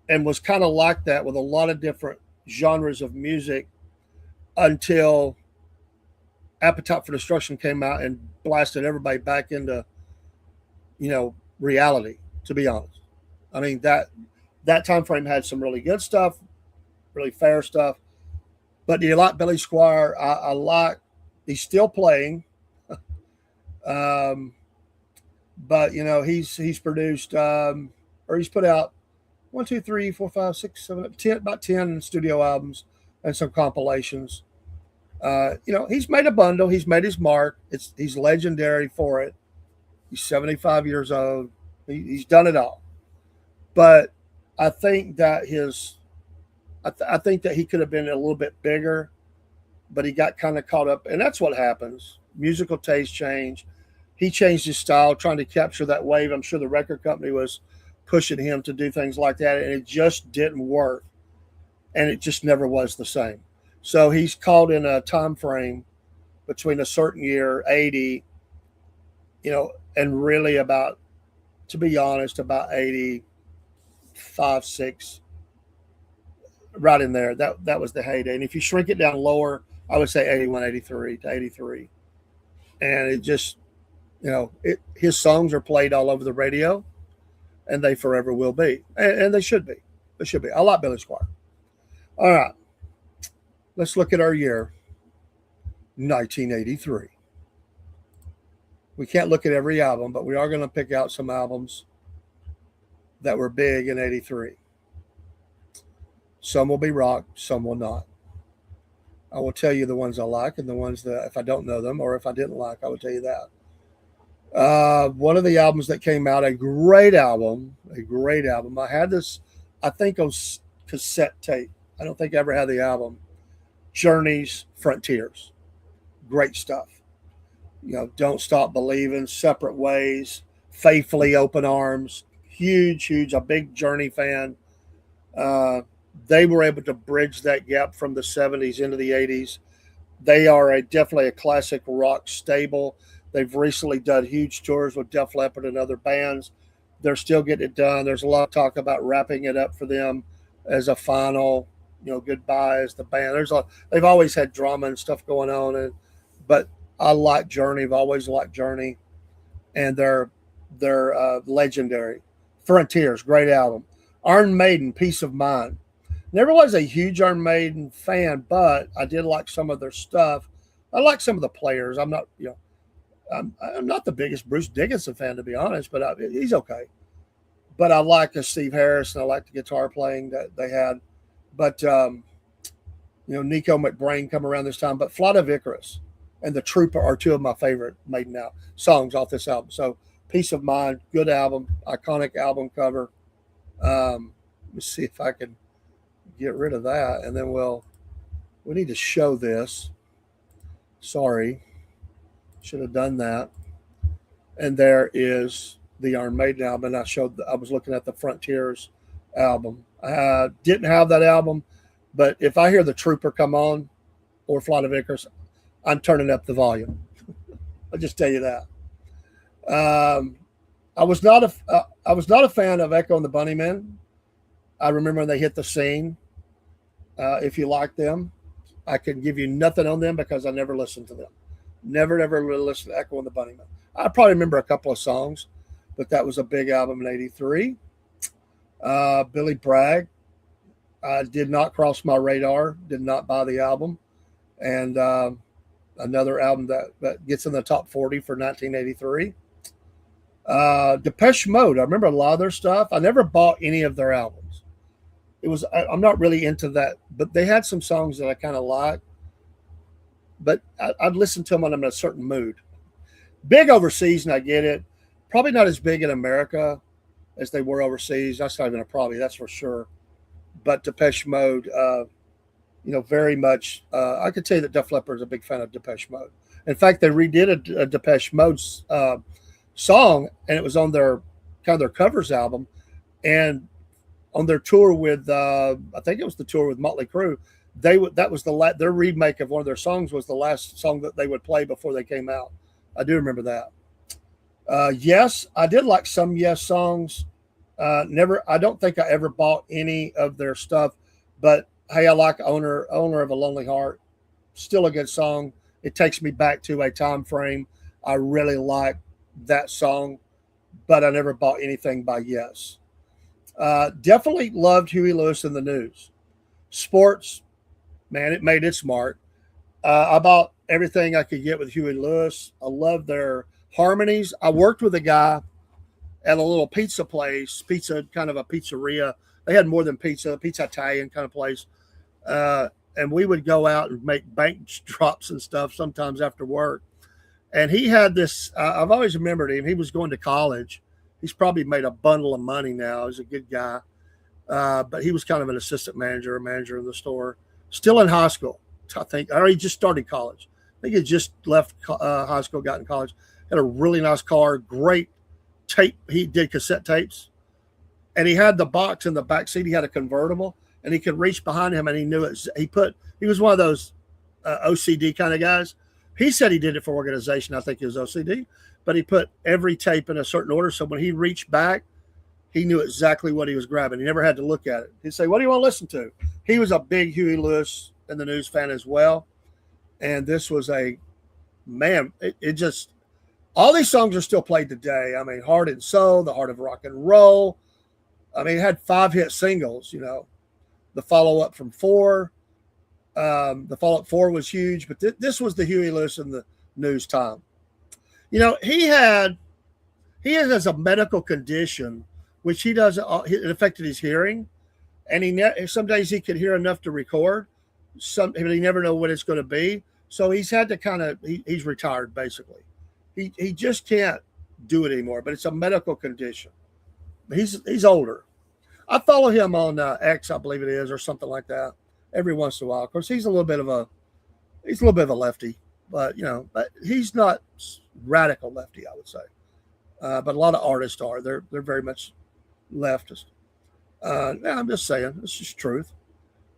S2: and was kind of like that with a lot of different genres of music until Appetite for Destruction came out and blasted everybody back into, reality, to be honest. I mean, that time frame had some really good stuff, really fair stuff. But do you like Billy Squire? I like, he's still playing. But he's produced or he's put out 1, 2, 3, 4, 5, 6, 7, 10, about 10 studio albums and some compilations. He's made a bundle. He's made his mark. He's legendary for it. He's 75 years old. He's done it all. But I think that I think that he could have been a little bit bigger, but he got kind of caught up, and that's what happens. Musical taste change. He changed his style, trying to capture that wave. I'm sure the record company was pushing him to do things like that, and it just didn't work. and it just never was the same. So he's caught in a time frame between a certain year, 80, and really about, to be honest, about 85, 6, right in there. That was the heyday. And if you shrink it down lower, I would say 81, 83 to 83. And it just, his songs are played all over the radio, and they forever will be. And they should be. They should be. I like Billy Squire. All right. Let's look at our year, 1983. We can't look at every album, but we are going to pick out some albums that were big in 83. Some will be rock, some will not. I will tell you the ones I like and the ones that, if I don't know them or if I didn't like, I will tell you that. One of the albums that came out, a great album. I had this, I think, on cassette tape. I don't think I ever had the album. Journey's Frontiers. Great stuff. Don't Stop Believing, Separate Ways, Faithfully, Open Arms. Huge, a big Journey fan. They were able to bridge that gap from the 70s into the 80s. They are definitely a classic rock stable. They've recently done huge tours with Def Leppard and other bands. They're still getting it done. There's a lot of talk about wrapping it up for them as a final, goodbye as the band. They've always had drama and stuff going on, but I like Journey. I've always liked Journey, and they're legendary. Frontiers, great album. Iron Maiden, Peace of Mind. Never was a huge Iron Maiden fan, but I did like some of their stuff. I like some of the players. I'm not, I'm not the biggest Bruce Dickinson fan, to be honest, but he's okay. But I like Steve Harris, and I like the guitar playing that they had. But, Nico McBrain come around this time. But Flight of Icarus and The Trooper are two of my favorite Maiden songs off this album. So Peace of Mind, good album, iconic album cover. Let's see if I can get rid of that, and then we need to show this. Sorry, should have done that. And there is the Iron Maiden album. And I was looking at the Frontiers album. I didn't have that album, but if I hear The Trooper come on or Flight of Icarus, I'm turning up the volume. I'll just tell you that. I was not a fan of Echo and the Bunnymen. I remember when they hit the scene. If you like them, I can give you nothing on them because I never listened to them. Never really listened to Echo and the Bunnymen. I probably remember a couple of songs, but that was a big album in 83. Billy Bragg did not cross my radar, did not buy the album. And another album that gets in the top 40 for 1983. Depeche Mode. I remember a lot of their stuff. I never bought any of their albums. I'm not really into that, but they had some songs that I kind of like. But I'd listen to them when I'm in a certain mood. Big overseas, and I get it. Probably not as big in America as they were overseas. That's not even a probably, that's for sure. But Depeche Mode, very much. I could tell you that Def Leppard is a big fan of Depeche Mode. In fact, they redid a Depeche Mode song, and it was on their covers album, and on their tour with I think it was the tour with Motley Crue, that was their remake of one of their songs was the last song that they would play before they came out. I do remember that. Yes, I did like some Yes songs. I don't think I ever bought any of their stuff, but hey, I like Owner of a Lonely Heart. Still a good song. It takes me back to a time frame. I really like that song, but I never bought anything by Yes. Definitely loved Huey Lewis and the News. Sports, man, it made its mark. I bought everything I could get with Huey Lewis. I love their harmonies. I worked with a guy at a little pizza place, kind of a pizzeria. They had more than pizza Italian kind of place. And we would go out and make bank drops and stuff sometimes after work. And he had this, I've always remembered him. He was going to college. He's probably made a bundle of money now. He's a good guy. But he was kind of an assistant manager, a manager in the store. Still in high school, I think. Or he just started college. I think he just left high school, got in college. Had a really nice car, great tape. He did cassette tapes. And he had the box in the back seat. He had a convertible. and he could reach behind him, and he knew it. He was one of those OCD kind of guys. He said he did it for organization. I think he was OCD, but he put every tape in a certain order. So when he reached back, he knew exactly what he was grabbing. He never had to look at it. He'd say, "What do you want to listen to?" He was a big Huey Lewis and the News fan as well. And this was man, it just, all these songs are still played today. I mean, Heart and Soul, The Heart of Rock and Roll. I mean, it had 5 hit singles, the follow-up from 4. The follow-up 4 was huge, but this was the Huey Lewis and the News time. He has a medical condition, which he does, it affected his hearing. And some days he could hear enough to record. But he never know what it's going to be. So he's had to he's retired basically. He just can't do it anymore. But it's a medical condition. He's older. I follow him on X, I believe it is, or something like that, every once in a while. Of course, he's a little bit of a lefty, but but he's not radical lefty, I would say. But a lot of artists are. They're very much leftist. I'm just saying, it's just truth.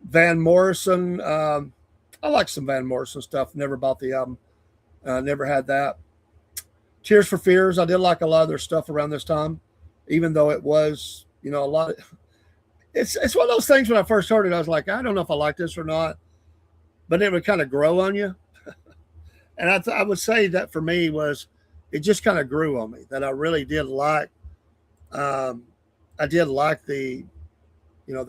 S2: Van Morrison, I like some Van Morrison stuff. Never bought the album. Never had that. Tears for Fears, I did like a lot of their stuff around this time, even though it was, a lot of, it's one of those things when I first heard it, I was like, I don't know if I like this or not, but it would kind of grow on you. And I would say that for me it just kind of grew on me, that I really did like, I did like the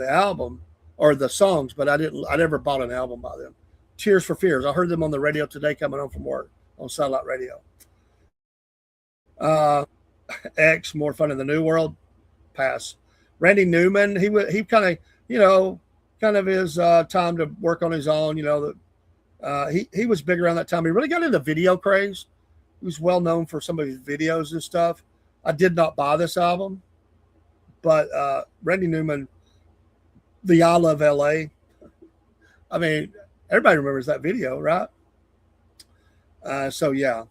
S2: album or the songs, but I never bought an album by them. Tears for Fears. I heard them on the radio today coming home from work on satellite radio. X, More Fun in the New World. Pass. Randy Newman, he kind of his time to work on his own. He was big around that time. He really got into video craze. He was well known for some of his videos and stuff. I did not buy this album, but Randy Newman, the I Love LA. I mean, everybody remembers that video, right? So yeah,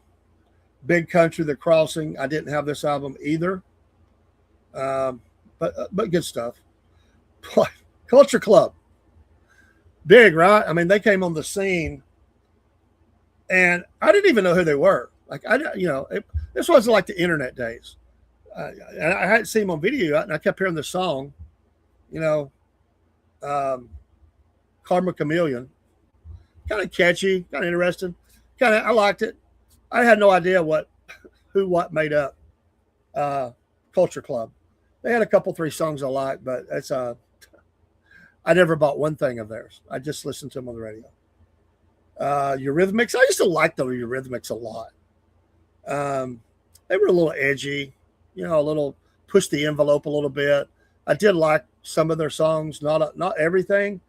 S2: Big Country, The Crossing. I didn't have this album either, but good stuff. Culture Club, big, right? I mean, they came on the scene, and I didn't even know who they were. Like this wasn't like the internet days. And I hadn't seen them on video, and I kept hearing the song, Karma Chameleon. Kind of catchy, kind of interesting. I liked it. I had no idea what made up Culture Club. They had a couple, 3 songs I liked, but I never bought one thing of theirs. I just listened to them on the radio. Eurythmics, I used to like the Eurythmics a lot. They were a little edgy, a little push the envelope a little bit. I did like some of their songs, not everything.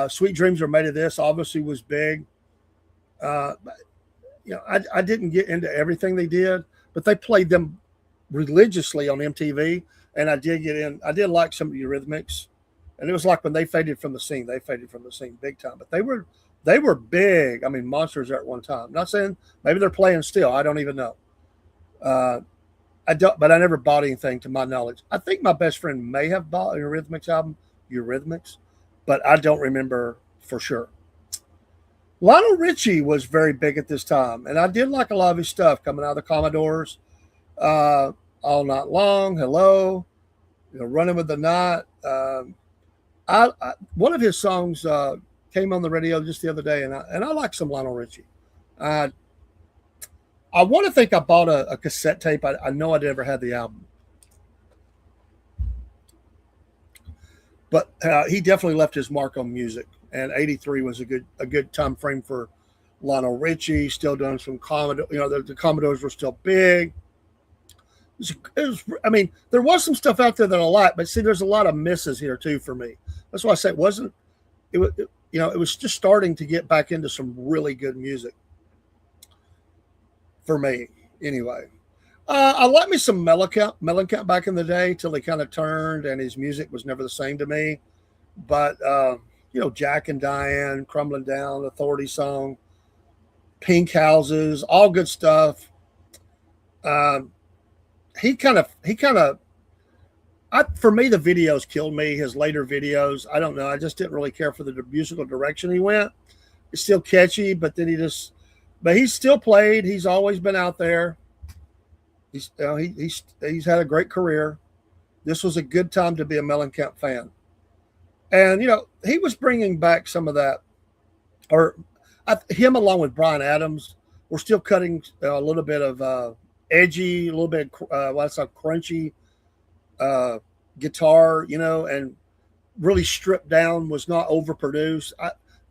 S2: Sweet Dreams Are Made of This obviously was big. I didn't get into everything they did, but they played them religiously on MTV, and I did like some of the Eurythmics, and it was like when they faded from the scene big time, but they were big. I mean, monsters there at one time. I'm not saying maybe they're playing still. I don't even know. But I never bought anything to my knowledge. I think my best friend may have bought an Eurythmics album, but I don't remember for sure. Lionel Richie was very big at this time, and I did like a lot of his stuff coming out of the Commodores. All Night Long, Hello, Running with the Night. One of his songs came on the radio just the other day, and I like some Lionel Richie. I want to think I bought a cassette tape. I know I never had the album. But he definitely left his mark on music. And 83 was a good time frame for Lionel Richie, still doing some Commodore. The Commodores were still big. I mean, there was some stuff out there that I liked, but see, there's a lot of misses here too for me. That's why I say it was just starting to get back into some really good music. For me, anyway. I like me some Mellencamp back in the day till he kind of turned and his music was never the same to me. But, Jack and Diane, Crumbling Down, Authority Song, Pink Houses, all good stuff. He kind of For me, the videos killed me. His later videos, I don't know. I just didn't really care for the musical direction he went. It's still catchy, but then but he's still played. He's always been out there. He's had a great career. This was a good time to be a Mellencamp fan, and he was bringing back some of that, or him along with Brian Adams. We're still cutting a little bit of edgy, a little bit what's a crunchy guitar, and really stripped down, was not overproduced.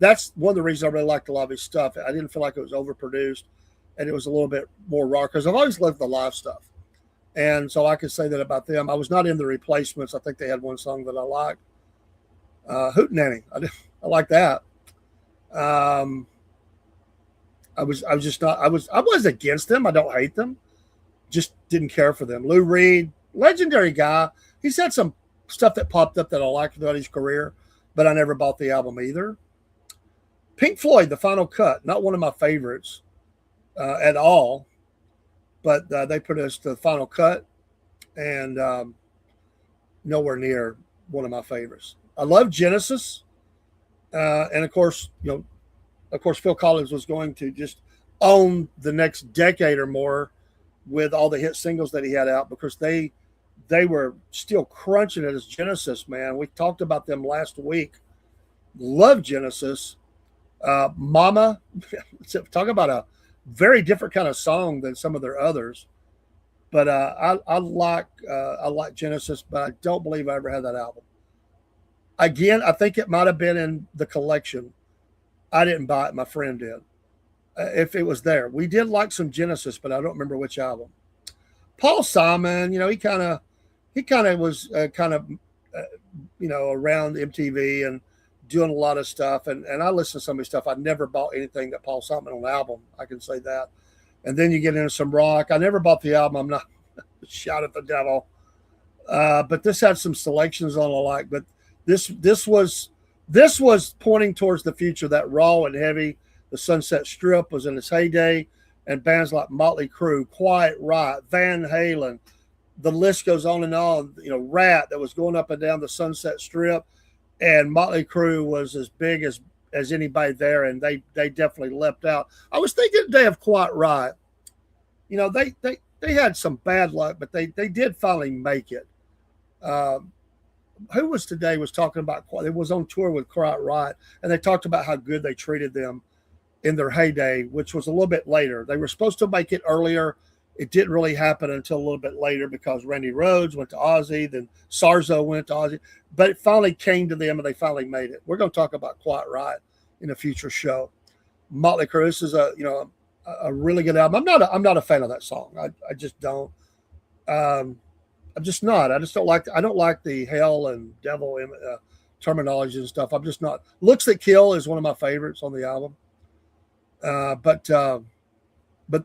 S2: That's one of the reasons I really liked a lot of his stuff. I didn't feel like it was overproduced, and it was a little bit more raw because I've always loved the live stuff. And so I could say that about them. I was not in the Replacements. I think they had one song that I liked. Hootenanny. I like that. I was just not. I was against them. I don't hate them. Just didn't care for them. Lou Reed, legendary guy. He's had some stuff that popped up that I liked throughout his career, but I never bought the album either. Pink Floyd, The Final Cut, not one of my favorites at all, but they produced The Final Cut, and nowhere near one of my favorites. I love Genesis, and of course, Phil Collins was going to just own the next decade or more with all the hit singles that he had out, because they were still crunching it as Genesis, man. We talked about them last week. Love Genesis. Mama, talk about a very different kind of song than some of their others. But I like Genesis, but I don't believe I ever had that album. Again, I think it might have been in the collection. I didn't buy it. My friend did. If it was there, we did like some Genesis, but I don't remember which album. Paul Simon, he kind of was around MTV and doing a lot of stuff. And I listened to some of his stuff. I never bought anything that Paul Simon on the album. I can say that. And then you get into some rock. I never bought the album. I'm not shout at the devil. But this had some selections on I like. But this was pointing towards the future. That raw and heavy. The Sunset Strip was in its heyday, and bands like Motley Crue, Quiet Riot, Van Halen, the list goes on and on. Rat, that was going up and down the Sunset Strip, and Motley Crue was as big as anybody there, and they definitely leapt out. I was thinking today of Quiet Riot. They had some bad luck, but they did finally make it. Who was talking about it was on tour with Quiet Riot, and they talked about how good they treated them in their heyday, which was a little bit later. They were supposed to make it earlier. It didn't really happen until a little bit later because Randy Rhoads went to Ozzy, then Sarzo went to Ozzy, but it finally came to them and they finally made it. We're going to talk about Quiet Riot in a future show. Motley Crue, this is a really good album. I'm not a fan of that song. I just don't. I'm just not. I don't like the hell and devil terminology and stuff. I'm just not. Looks That Kill is one of my favorites on the album. But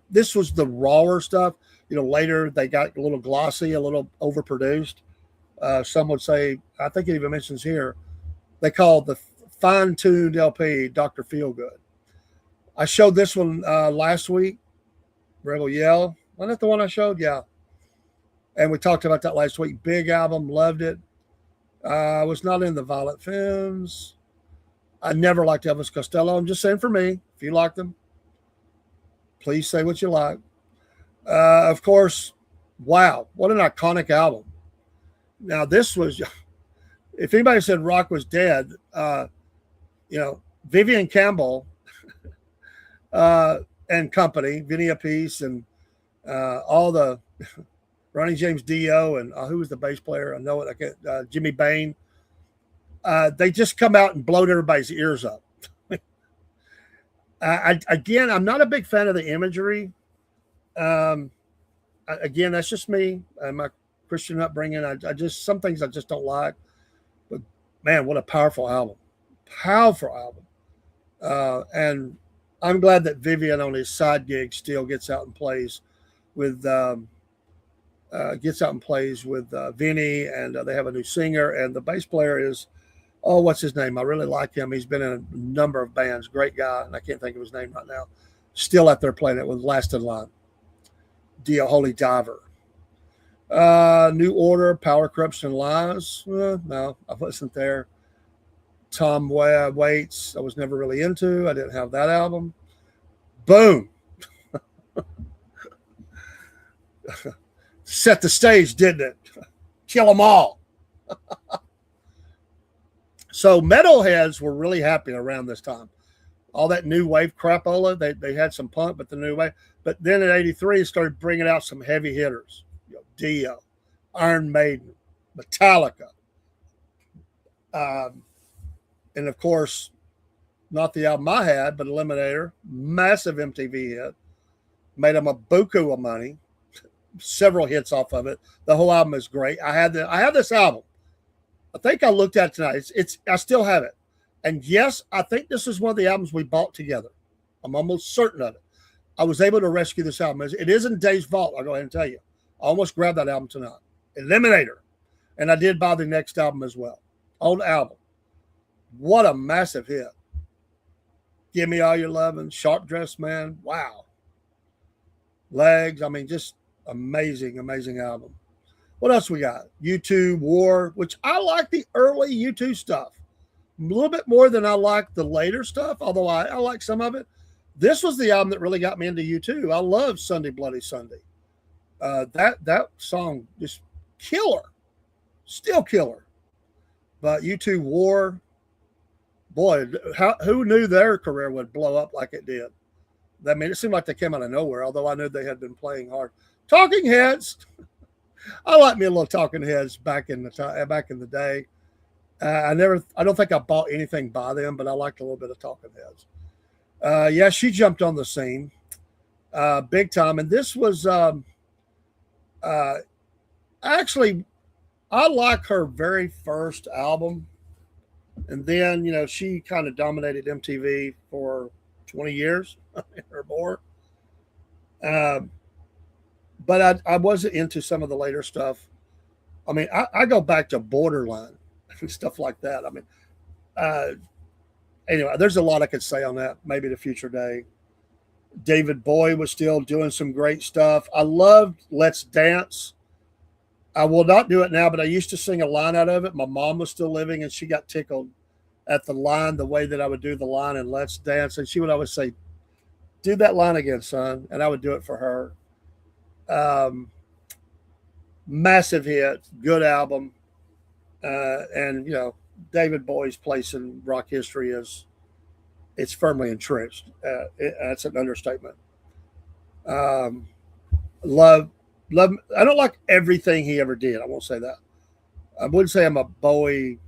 S2: this was the rawer stuff. Later they got a little glossy, a little overproduced. Some would say, I think it even mentions here, they called the fine-tuned LP Dr. Feelgood. I showed this one last week, Rebel Yell. Wasn't that the one I showed? Yeah. And we talked about that last week. Big album, loved it. I was not in the Violent Femmes. I never liked Elvis Costello. I'm just saying for me, if you like them, please say what you like. Of course, wow, what an iconic album. Now, this was, if anybody said rock was dead, Vivian Campbell and company, Vinny Appice and all the Ronnie James Dio and who was the bass player? I know it. I can't, Jimmy Bain. They just come out and blowed everybody's ears up. Again, I'm not a big fan of the imagery. Again, that's just me and my Christian upbringing. I just, some things I just don't like. But man, what a powerful album. Powerful album. And I'm glad that Vivian on his side gig still gets out and plays with Vinny, and they have a new singer, and the bass player is, what's his name? I really like him. He's been in a number of bands. Great guy, and I can't think of his name right now. Still out there playing it with Last in Line. Dio Holy Diver. New Order, Power, Corruption, and Lies. No, I wasn't there. Tom Waits, I was never really into. I didn't have that album. Boom. Set the stage, didn't it? Kill them all. So metalheads were really happy around this time. All that new wave crapola, they had some punk, but the new wave. But then in '83, it started bringing out some heavy hitters. Dio, Iron Maiden, Metallica. And of course, not the album I had, but Eliminator, massive MTV hit. Made them a buku of money. Several hits off of it. The whole album is great. I have this album. I think I looked at it tonight. I still have it. And yes, I think this is one of the albums we bought together. I'm almost certain of it. I was able to rescue this album. It is in Dave's vault, I'll go ahead and tell you. I almost grabbed that album tonight. Eliminator. And I did buy the next album as well. Old album. What a massive hit. Give Me All Your Lovin', Sharp Dressed Man. Wow. Legs. I mean, just amazing, amazing album. What else we got? U2, War, which I like the early U2 stuff. A little bit more than I like the later stuff, although I like some of it. This was the album that really got me into U2. I love Sunday Bloody Sunday. That song just killer. Still killer. But U2, War, boy, who knew their career would blow up like it did? I mean, it seemed like they came out of nowhere, although I knew they had been playing hard. Talking Heads. I like me a little Talking Heads back in the day. I don't think I bought anything by them, but I liked a little bit of Talking Heads. Yeah, she jumped on the scene big time. And this was actually, I like her very first album. And then, she kind of dominated MTV for 20 years or more. But I wasn't into some of the later stuff. I mean, I go back to Borderline and stuff like that. I mean, anyway, there's a lot I could say on that, maybe at a future day. David Bowie was still doing some great stuff. I loved Let's Dance. I will not do it now, but I used to sing a line out of it. My mom was still living, and she got tickled at the line, the way that I would do the line in Let's Dance. And she would always say, do that line again, son. And I would do it for her. Massive hit, good album. And, David Bowie's place in rock history it's firmly entrenched. That's an understatement. Love. I don't like everything he ever did. I won't say that. I wouldn't say I'm a Bowie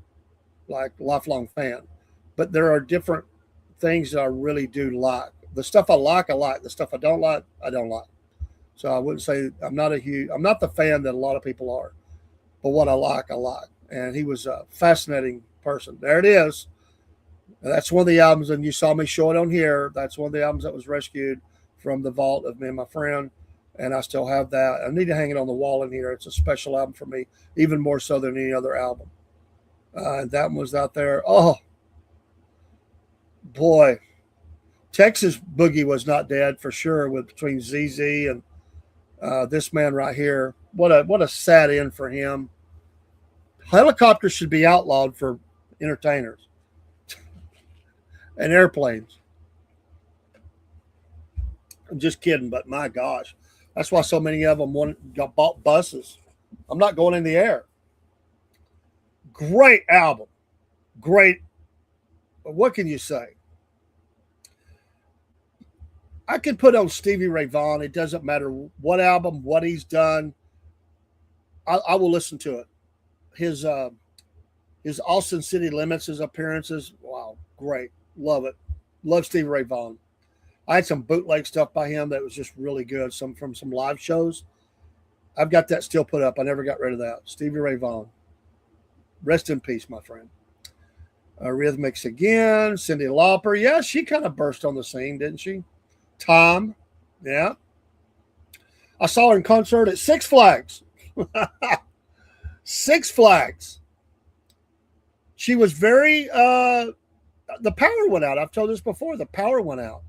S2: lifelong fan, but there are different things that I really do like. The stuff I like. The stuff I don't like. So I wouldn't say I'm not the fan that a lot of people are, but what I like. And he was a fascinating person. There it is. And that's one of the albums, and you saw me show it on here. That's one of the albums that was rescued from the vault of me and my friend. And I still have that. I need to hang it on the wall in here. It's a special album for me, even more so than any other album. And that one was out there. Oh, boy. Texas Boogie was not dead for sure between ZZ and this man right here. What a sad end for him. Helicopters should be outlawed for entertainers and airplanes. I'm just kidding, but my gosh. That's why so many of them bought buses. I'm not going in the air. Great album. Great. What can you say? I could put on Stevie Ray Vaughan. It doesn't matter what album, what he's done. I will listen to it. His Austin City Limits, his appearances. Wow, great. Love it. Love Stevie Ray Vaughan. I had some bootleg stuff by him that was just really good. Some from some live shows. I've got that still put up. I never got rid of that. Stevie Ray Vaughan. Rest in peace, my friend. Rhythmics again. Cyndi Lauper. Yeah, she kind of burst on the scene, didn't she? Tom. Yeah. I saw her in concert at Six Flags. Six Flags. She was very the power went out. I've told this before. The power went out.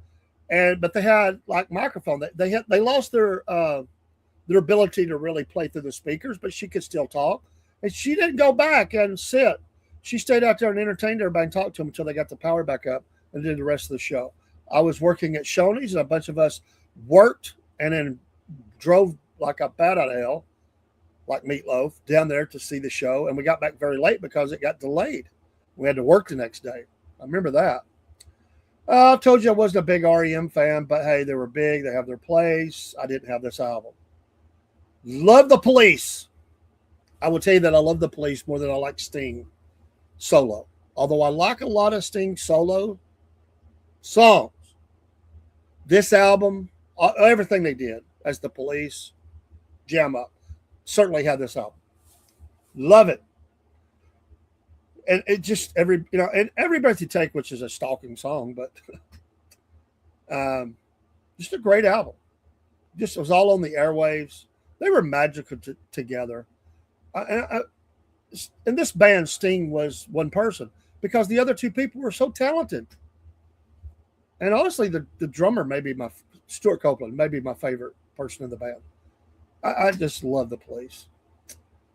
S2: But they had microphone. They lost their their ability to really play through the speakers, but she could still talk. And she didn't go back and sit. She stayed out there and entertained everybody and talked to them until they got the power back up and did the rest of the show. I was working at Shoney's, and a bunch of us worked and then drove like a bat out of hell, like Meatloaf, down there to see the show. And we got back very late because it got delayed. We had to work the next day. I remember that. I told you I wasn't a big REM fan, but hey, they were big. They have their place. I didn't have this album. Love the Police. I will tell you that I love the Police more than I like Sting solo. Although I like a lot of Sting solo songs. This album, everything they did as the Police, jam up. Certainly had this album. Love it. And it just and Every Breath You Take, which is a stalking song, but just a great album. Just it was all on the airwaves. They were magical together. In this band, Sting was one person because the other two people were so talented. And honestly, the drummer Stuart Copeland may be my favorite person in the band. I just love the Police.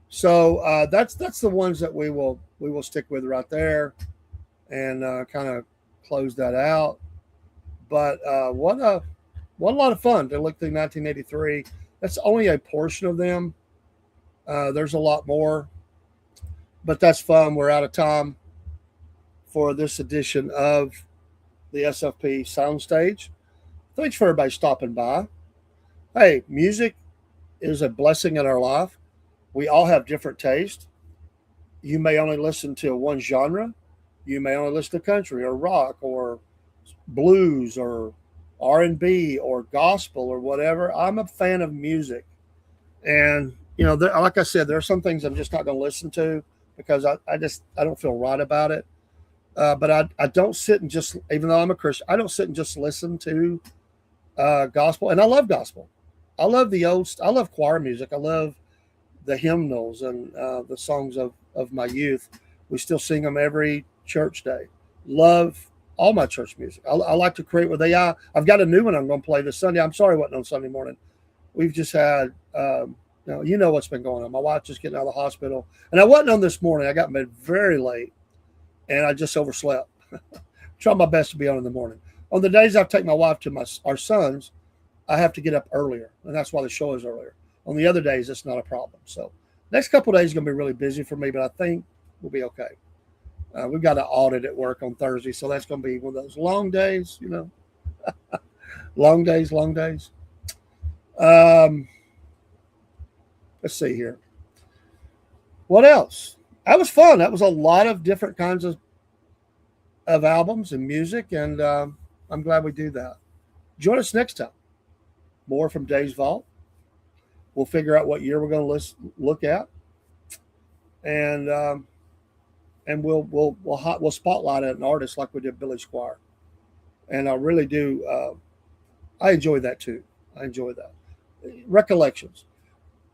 S2: So that's the ones that we will stick with right there, and kind of close that out. But what a lot of fun to look through 1983. That's only a portion of them. There's a lot more, but that's fun. We're out of time for this edition of the SFP Soundstage. Thanks for everybody stopping by. Hey, music is a blessing in our life. We all have different tastes. You may only listen to one genre. You may only listen to country or rock or blues or R&B or gospel or whatever. I'm a fan of music. And, like I said, there are some things I'm just not going to listen to because I don't feel right about it. But I don't sit and just, even though I'm a Christian, I don't sit and just listen to gospel. And I love gospel. I love I love choir music. I love the hymnals and the songs of my youth. We still sing them every church day. Love all my church music. I like to create with AI. I've got a new one I'm going to play this Sunday. I'm sorry it wasn't on Sunday morning. We've just had, what's been going on. My wife just getting out of the hospital. And I wasn't on this morning. I got in bed very late, and I just overslept. Try my best to be on in the morning. On the days I've taken my wife to our sons, I have to get up earlier, and that's why the show is earlier. On the other days, it's not a problem. So next couple of days is going to be really busy for me, but I think we'll be okay. We've got an audit at work on Thursday, so that's going to be one of those long days, long days. Let's see here. What else? That was fun. That was a lot of different kinds of albums and music, and I'm glad we do that. Join us next time. More from Dave's Vault. We'll figure out what year we're going to look at, and we'll spotlight an artist like we did Billy Squire. And I really do. I enjoy that too. I enjoy that. Recollections,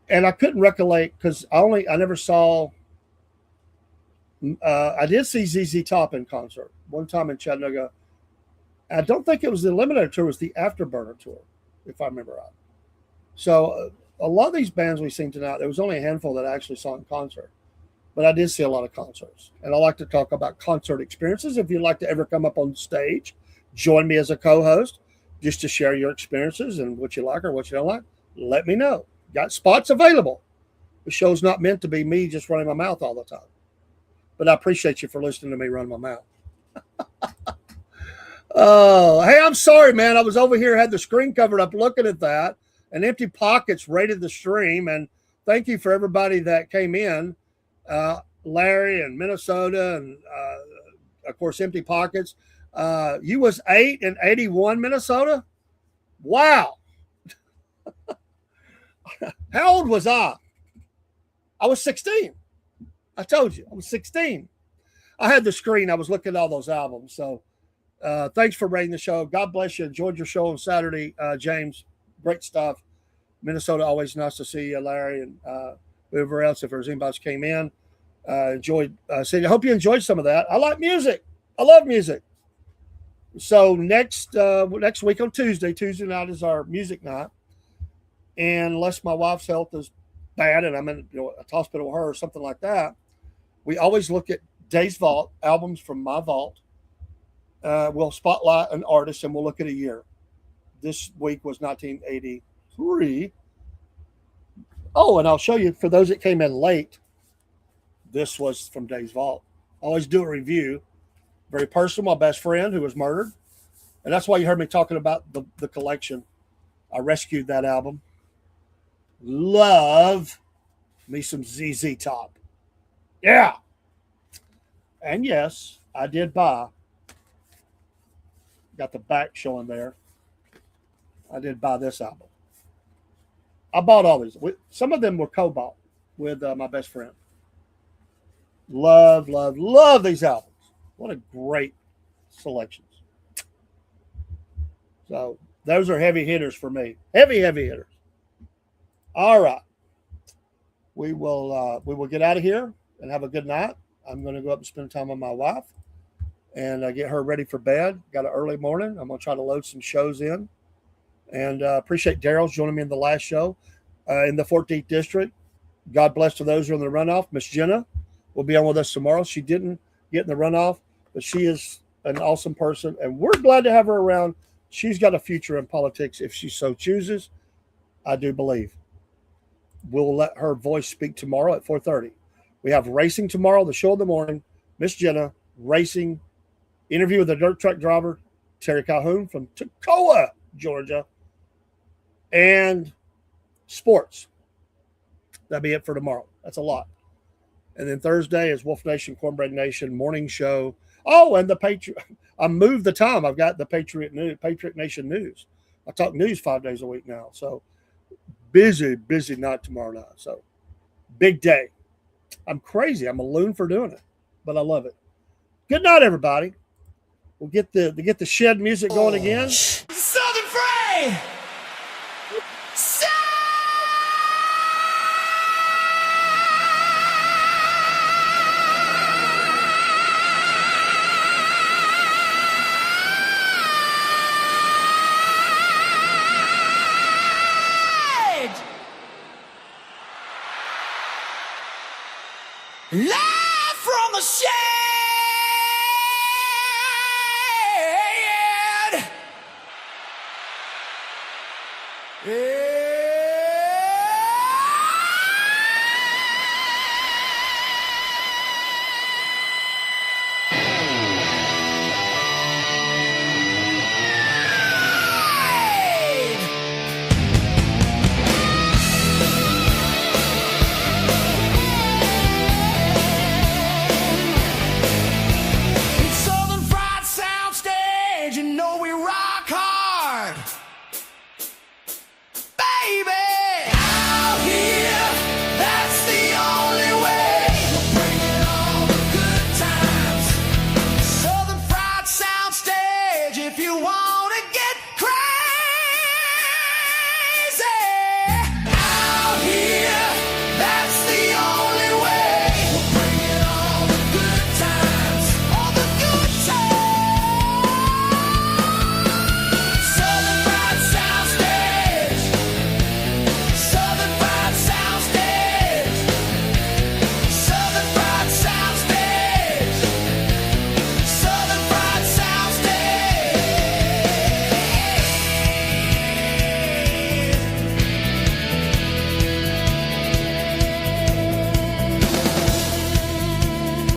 S2: and I couldn't recollect because I never saw. I did see ZZ Top in concert one time in Chattanooga. I don't think it was the Eliminator tour; it was the Afterburner tour, if I remember right. So a lot of these bands we've seen tonight, there was only a handful that I actually saw in concert. But I did see a lot of concerts. And I like to talk about concert experiences. If you'd like to ever come up on stage, join me as a co-host just to share your experiences and what you like or what you don't like. Let me know. Got spots available. The show's not meant to be me just running my mouth all the time. But I appreciate you for listening to me run my mouth. Oh, hey, I'm sorry, man. I was over here, had the screen covered up looking at that. And Empty Pockets rated the stream. And thank you for everybody that came in. Larry and Minnesota and, of course, Empty Pockets. You was 8 and 81, Minnesota? Wow. How old was I? I was 16. I told you, I was 16. I had the screen. I was looking at all those albums. So thanks for rating the show. God bless you. Enjoyed your show on Saturday, James. Great stuff. Minnesota, always nice to see you, Larry, and whoever else, if there's anybody else came in. Enjoyed seeing you. I hope you enjoyed some of that. I like music. I love music. So next week on Tuesday night is our music night. And unless my wife's health is bad and I'm in a hospital with her or something like that, we always look at Days Vault, albums from my vault. We'll spotlight an artist and we'll look at a year. This week was 1983. Oh, and I'll show you, for those that came in late, this was from Days Vault. I always do a review. Very personal, my best friend who was murdered. And that's why you heard me talking about the collection. I rescued that album. Love me some ZZ Top. Yeah. And yes, I did buy. Got the back showing there. I did buy this album. I bought all these. Some of them were co-bought with my best friend. Love, love, love these albums. What a great selections. So those are heavy hitters for me. Heavy hitters. All right. We will get out of here and have a good night. I'm going to go up and spend time with my wife and get her ready for bed. Got an early morning. I'm going to try to load some shows in. And appreciate Daryl's joining me in the last show in the 14th District. God bless to those who are in the runoff. Miss Jenna will be on with us tomorrow. She didn't get in the runoff, but she is an awesome person, and we're glad to have her around. She's got a future in politics if she so chooses. I do believe. We'll let her voice speak tomorrow at 4:30. We have racing tomorrow, the show of the morning. Miss Jenna, racing, interview with a dirt truck driver, Terry Calhoun from Toccoa, Georgia, and sports. That'll be it for tomorrow. That's a lot. And then Thursday is Wolf Nation, Cornbread Nation, morning show. Oh, and the Patriot. I moved the time. I've got the Patriot Nation News. I talk news 5 days a week now. So busy night tomorrow night. So big day. I'm crazy. I'm a loon for doing it, but I love it. Good night, everybody. We'll get the shed music going again.
S1: Southern Free! Live from the shed!